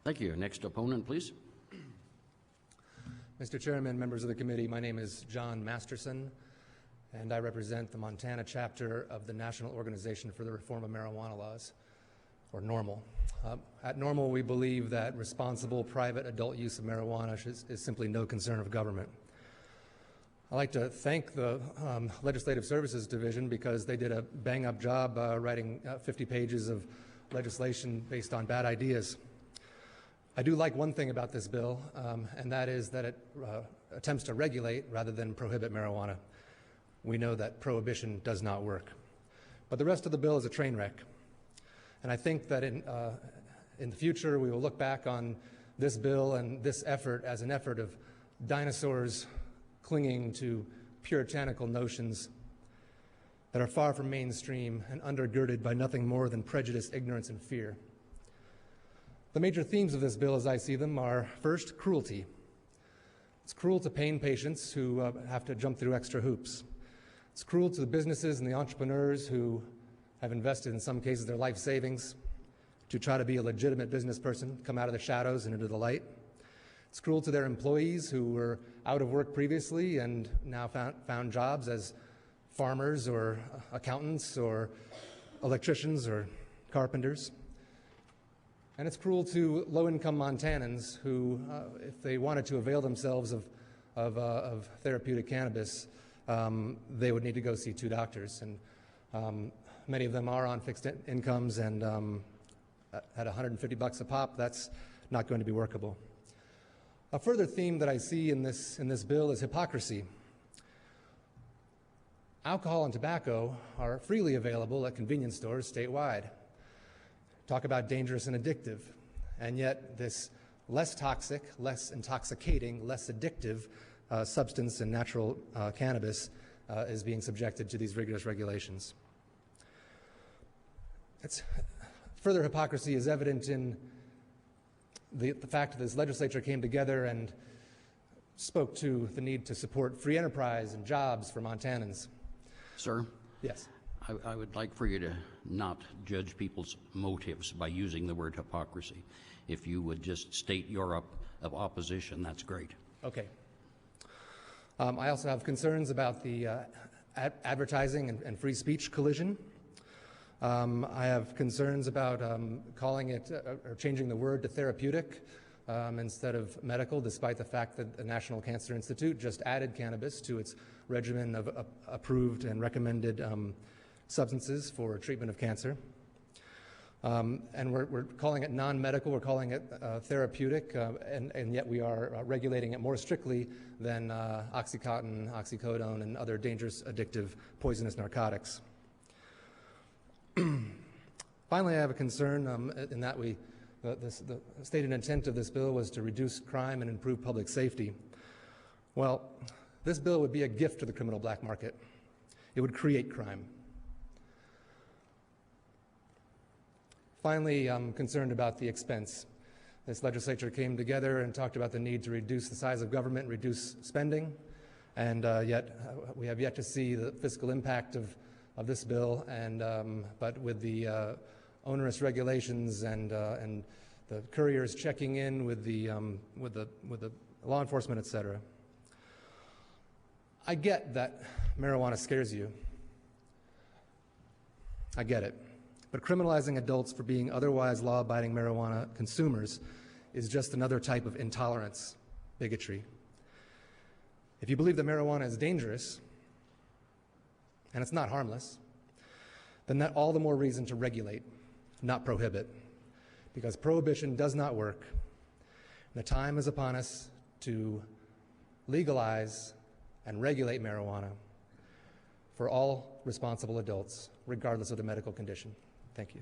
Thank you. Next opponent, please. Mr. Chairman, members of the committee, my name is John Masterson, and I represent the Montana chapter of the National Organization for the Reform of Marijuana Laws, or NORML. At NORML, we believe that responsible private adult use of marijuana is simply no concern of government. I'd like to thank the Legislative Services Division because they did a bang-up job writing 50 pages of legislation based on bad ideas. I do like one thing about this bill, and that is that it attempts to regulate rather than prohibit marijuana. We know that prohibition does not work. But the rest of the bill is a train wreck. And I think that in the future we will look back on this bill and this effort as an effort of dinosaurs clinging to puritanical notions that are far from mainstream and undergirded by nothing more than prejudice, ignorance, and fear. The major themes of this bill, as I see them, are first, cruelty. It's cruel to pain patients who have to jump through extra hoops. It's cruel to the businesses and the entrepreneurs who have invested, in some cases, their life savings to try to be a legitimate business person, come out of the shadows and into the light. It's cruel to their employees who were out of work previously and now found jobs as farmers or accountants or electricians or carpenters. And it's cruel to low-income Montanans who, if they wanted to avail themselves of therapeutic cannabis, they would need to go see 2 doctors. And many of them are on fixed incomes, and at $150 a pop, that's not going to be workable. A further theme that I see in this bill is hypocrisy. Alcohol and tobacco are freely available at convenience stores statewide. Talk about dangerous and addictive. And yet this less toxic, less intoxicating, less addictive substance in natural cannabis is being subjected to these rigorous regulations. Further hypocrisy is evident in the fact that this legislature came together and spoke to the need to support free enterprise and jobs for Montanans. Sir? Yes. I would like for you to not judge people's motives by using the word hypocrisy. If you would just state your opposition, that's great. Okay. I also have concerns about the advertising and free speech collision. I have concerns about calling it or changing the word to therapeutic instead of medical, despite the fact that the National Cancer Institute just added cannabis to its regimen of approved and recommended substances for treatment of cancer. And we're calling it non-medical, we're calling it therapeutic, and yet we are regulating it more strictly than Oxycontin, oxycodone, and other dangerous, addictive, poisonous narcotics. Finally, I have a concern in that the stated intent of this bill was to reduce crime and improve public safety. Well, this bill would be a gift to the criminal black market. It would create crime. Finally, I'm concerned about the expense. This legislature came together and talked about the need to reduce the size of government, reduce spending, and yet we have yet to see the fiscal impact of this bill. And but with the onerous regulations and the couriers checking in with the law enforcement, et cetera, I get that marijuana scares you. I get it. But criminalizing adults for being otherwise law-abiding marijuana consumers is just another type of intolerance, bigotry. If you believe that marijuana is dangerous, and it's not harmless, then that all the more reason to regulate, not prohibit, because prohibition does not work. The time is upon us to legalize and regulate marijuana for all responsible adults, regardless of their medical condition. Thank you.